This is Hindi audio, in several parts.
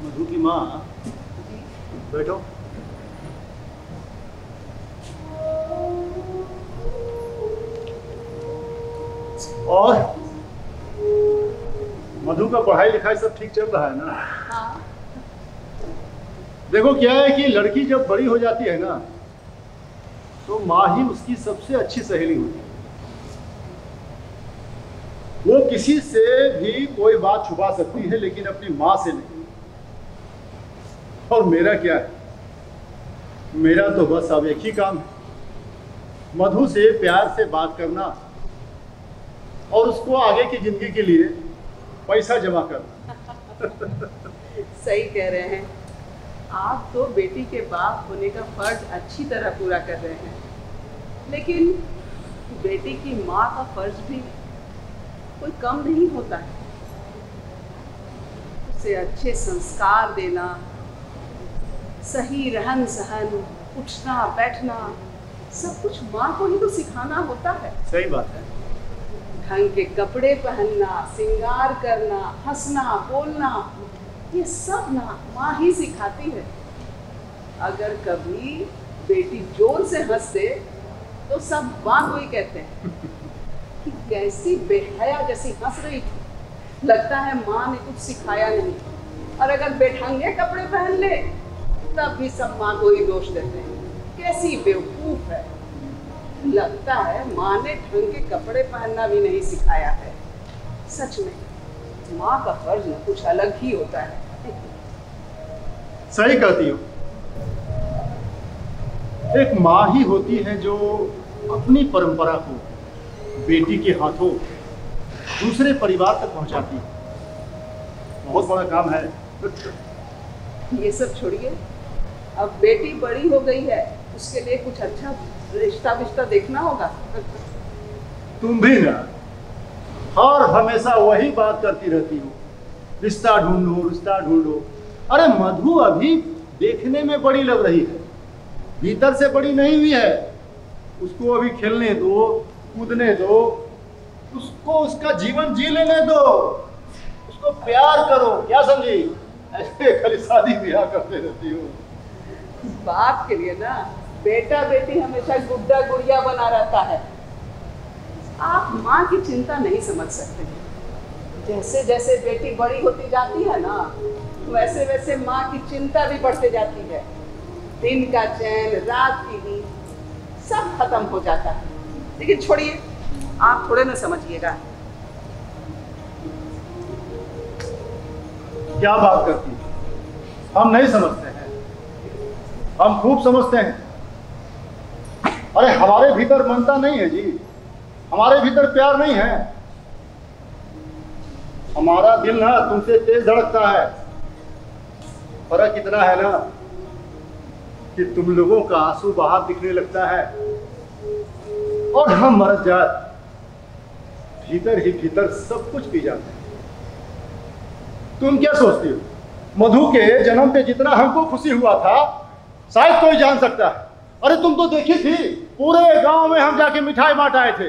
मधु की माँ, बैठो। और मधु का पढ़ाई लिखाई सब ठीक चल रहा है ना? हाँ। देखो क्या है कि लड़की जब बड़ी हो जाती है ना, तो माँ ही उसकी सबसे अच्छी सहेली होती है। वो किसी से भी कोई बात छुपा सकती है, लेकिन अपनी माँ से नहीं। और मेरा क्या है, मेरा तो बस अब एक ही काम है, मधु से प्यार से बात करना और उसको आगे की जिंदगी के लिए पैसा जमा करना। सही कह रहे हैं। आप तो बेटी के बाप होने का फर्ज अच्छी तरह पूरा कर रहे हैं, लेकिन बेटी की माँ का फर्ज भी कोई कम नहीं होता है। उसे अच्छे संस्कार देना, सही रहन सहन, उठना बैठना, सब कुछ माँ को ही तो सिखाना होता है। सही बात है। ढंग के कपड़े पहनना, श्रृंगार करना, हंसना बोलना, ये सब ना माँ ही सिखाती है। अगर कभी बेटी जोर से हंस दे तो सब माँ को ही कहते हैं कि कैसी बेहया जैसी हंस रही थी, लगता है माँ ने कुछ सिखाया नहीं। और अगर बेढंगे कपड़े पहन ले तब भी सब माँ को ही दोष देते हैं, कैसी बेवकूफ है, लगता है माँ ने ढंग के कपड़े पहनना भी नहीं सिखाया है। सच में माँ का फर्ज न कुछ अलग ही होता है। सही कहती हो। एक माँ ही होती है जो अपनी परंपरा को बेटी के हाथों दूसरे परिवार तक पहुंचाती है। बहुत बड़ा काम है। ये सब छोड़िए, अब बेटी बड़ी हो गई है, उसके लिए कुछ अच्छा रिश्ता विश्ता देखना होगा। तुम भी ना हर हमेशा वही बात करती रहती हो, रिश्ता ढूंढो रिश्ता ढूंढो। अरे मधु अभी देखने में बड़ी लग रही है, भीतर से बड़ी नहीं हुई है। उसको अभी खेलने दो, कूदने दो, उसको उसका जीवन जी लेने दो, उसको प्यार करो। क्या समझी? ऐसे खाली शादी ब्याह करते रहती हो। बाप के लिए ना बेटा बेटी हमेशा गुड्डा गुड़िया बना रहता है। आप माँ की चिंता नहीं समझ सकते। जैसे जैसे बेटी बड़ी होती जाती है ना, वैसे वैसे माँ की चिंता भी बढ़ते जाती है। दिन का चैन, रात की नींद, सब खत्म हो जाता है। लेकिन छोड़िए, आप थोड़े ना समझिएगा। क्या बात करती है? हम नहीं समझते हैं, हम खूब समझते हैं। अरे हमारे भीतर ममता नहीं है जी, हमारे भीतर प्यार नहीं है। हमारा दिल ना तुमसे तेज धड़कता है। फर्क इतना है ना कि तुम लोगों का आंसू बाहर दिखने लगता है और हम मर जात भीतर ही भीतर सब कुछ पी जाते हैं। तुम क्या सोचती हो? मधु के जन्म पे जितना हमको खुशी हुआ था शायद कोई जान सकता है। अरे तुम तो देखी थी, पूरे गांव में हम जाके मिठाई बांट आए थे।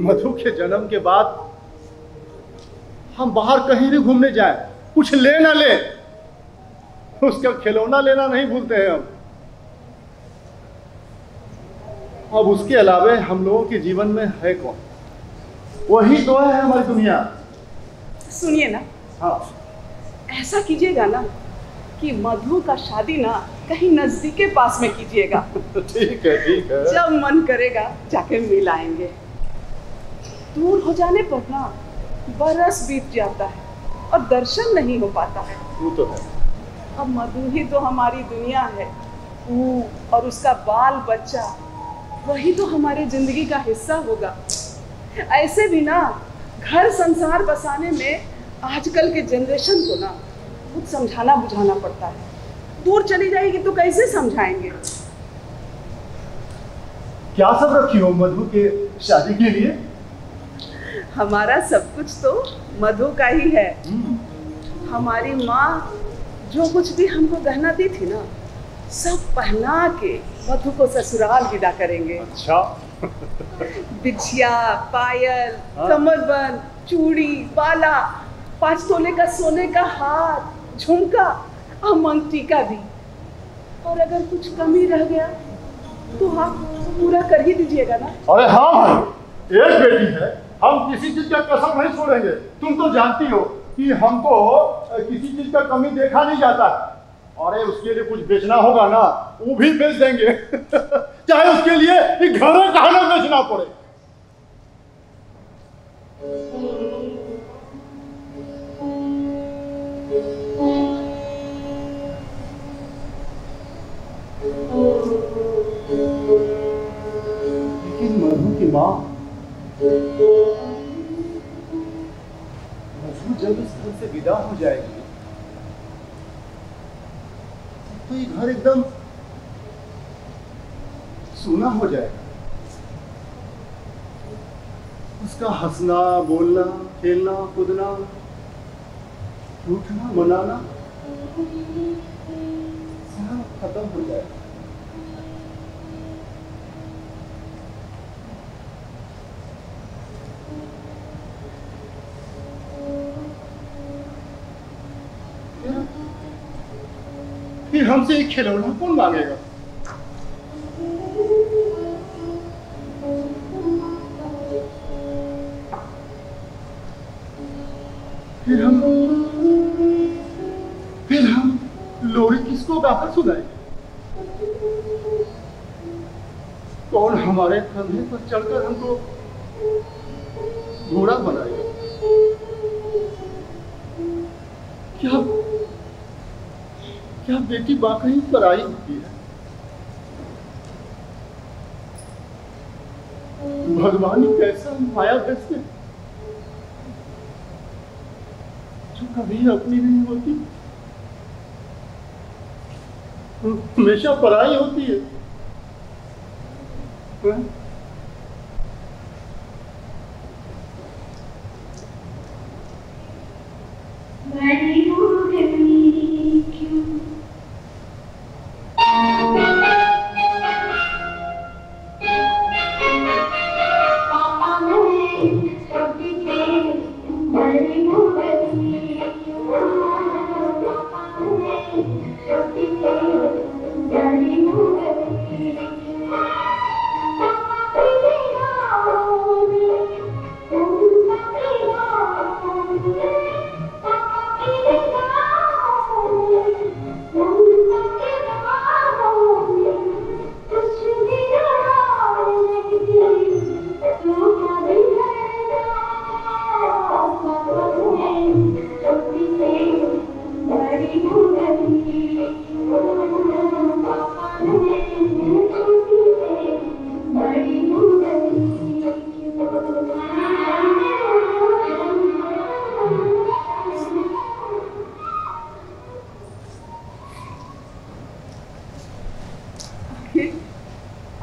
मधु के जन्म के बाद हम बाहर कहीं भी घूमने जाएं, कुछ ले ना ले, उसका खिलौना लेना नहीं भूलते हैं हम। अब उसके अलावे हम लोगों के जीवन में है कौन? वही तो है हमारी दुनिया। सुनिए ना, हाँ, ऐसा कीजिएगा ना कि मधु का शादी ना कहीं नजदीक के पास में कीजिएगा। ठीक है ठीक है। जब मन करेगा जाके मिल आएंगे। दूर हो जाने पर ना बरस बीत जाता है और दर्शन नहीं हो पाता है। वो तो है। अब मधु ही तो हमारी दुनिया है। वो और उसका बाल बच्चा, वही तो हमारी जिंदगी का हिस्सा होगा। ऐसे भी ना घर संसार बसाने में आजकल के जनरेशन को ना कुछ समझाना बुझाना पड़ता है। दूर चली जाएगी तो कैसे समझाएंगे? क्या सब रखी हो मधु के शादी के लिए? हमारा सब कुछ तो मधु का ही है। हमारी माँ जो कुछ भी हमको गहना दी थी ना, सब पहना के मधु को ससुराल विदा करेंगे। अच्छा। बिछिया, पायल, कमरबंद, चूड़ी, बाला, 5 तोले का सोने का हार, झुमका और मंगती का दी। और अगर कुछ कमी रह गया तो आप पूरा कर ही दीजिएगा ना। अरे हाँ भाई, एक बेटी है, हम किसी चीज का कसम नहीं छोड़ेंगे। तुम तो जानती हो कि हमको किसी चीज का कमी देखा नहीं जाता। अरे उसके लिए कुछ बेचना होगा ना, वो भी बेच देंगे चाहे उसके लिए घर कहना बेचना पड़े। लेकिन मधु की माँ, मधु जब इस घर से विदा हो जाएगी तो ये घर एकदम सूना हो जाएगा। उसका हंसना, बोलना, खेलना, कूदना, उठना, मनाना सब खत्म हो जाएगा। फिर हमसे एक खिलौना कौन मांगेगा? फिर हम लोरी किसको गाकर सुनाएंगे? कौन हमारे कंधे पर चढ़कर हमको घोड़ा बनाएगा? क्या बेटी वाकई पराई होती है? भगवान ही कैसा माया भेजते जो कभी अपनी नहीं होती, हमेशा पराई होती है।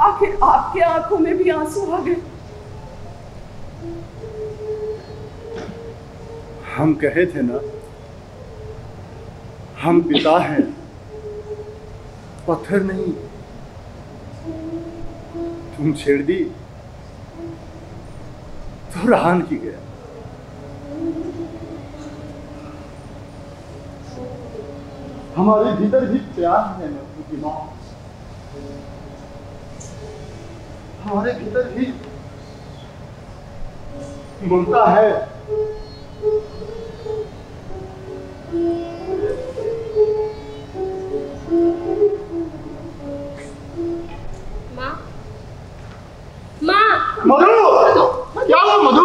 आखिर आपके आंखों में भी आंसू आ गए। हम कहे थे ना, हम पिता हैं, पत्थर नहीं। तुम छेड़ दी तो रहान की गया। हमारे भीतर भी प्यार है मधु की माँ, हमारे भीतर भी ममता है। मधु, क्या हुआ मधु?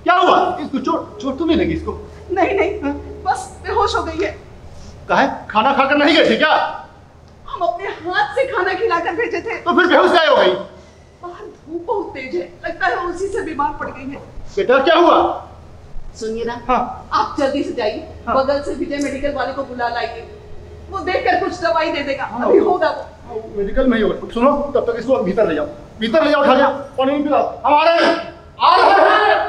क्या हुआ? इसको चोट तो नहीं लगी इसको? नहीं, बस बेहोश हो गई है। काहे? खाना खाकर नहीं गए थे क्या? हम अपने हाथ से खाना खिलाकर भेजे थे। तो फिर बेहोश काहे हो गई? बाहर धूप बहुत तेज है, लगता है उसी से बीमार पड़ गई है। बेटा क्या हुआ? सुनिए ना, हाँ। आप जल्दी से जाइए, हाँ। बगल से विजय मेडिकल वाले को बुला लाइए, वो देखकर कुछ दवाई दे देगा। हाँ, अभी होगा वो। मेडिकल में ही होगा। सुनो, तब तक इसको भीतर ले जाओ, भीतर ले जाओ, उठा जाओ, पानी नहीं पिलाओ। हमारे आ रहे हैं।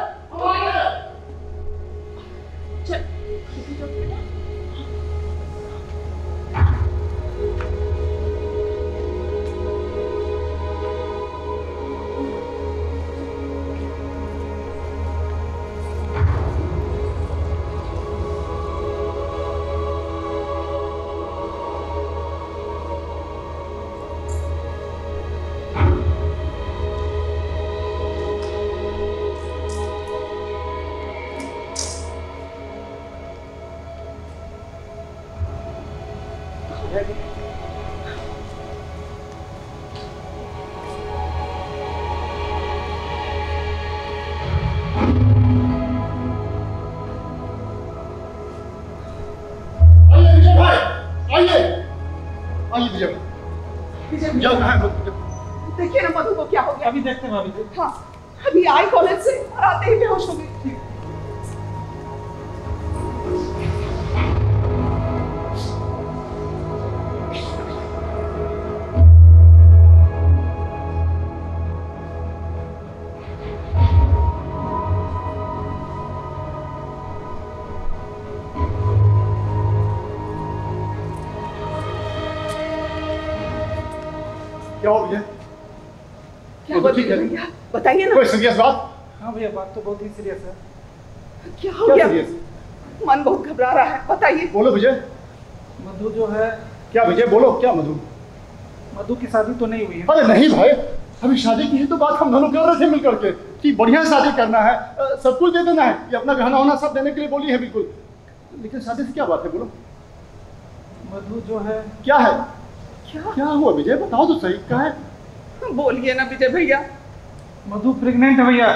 है कि आइए विजय भाई, आइए आइए विजय भाई। विजय विजय भैया, भाई, देखिए ना मधु को क्या हो गया। अभी देखते हैं भाभी जी। हाँ, अभी आई कॉलेज से और आते ही बेहोश हो गई। क्या हो विजय? क्या वो तो ठीक बोलिए है। भैया, बताइए ना। कोई सीरियस बात? हाँ भैया, बात तो बहुत ही सीरियस है। क्या हो क्या गया? सीरियस? मन बहुत घबरा रहा है, बताइए। बोलो विजय। मधु जो है, क्या विजय बोलो, क्या मधु? मधु की शादी तो नहीं हुई है। अरे नहीं भाई, अभी शादी की ही तो बात हम दोनों कर रहे थे मिल करके कि बढ़िया शादी करना है, सब कुछ दे देना है, ये अपना गहना होना सब देने के लिए बोली है बिल्कुल। लेकिन शादी से क्या बात है, बोलो मधु जो है, क्या है? क्या? क्या हुआ विजय, बताओ तो सही, क्या है? बोलिए ना विजय भैया। मधु प्रेग्नेंट है भैया।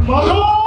मधु!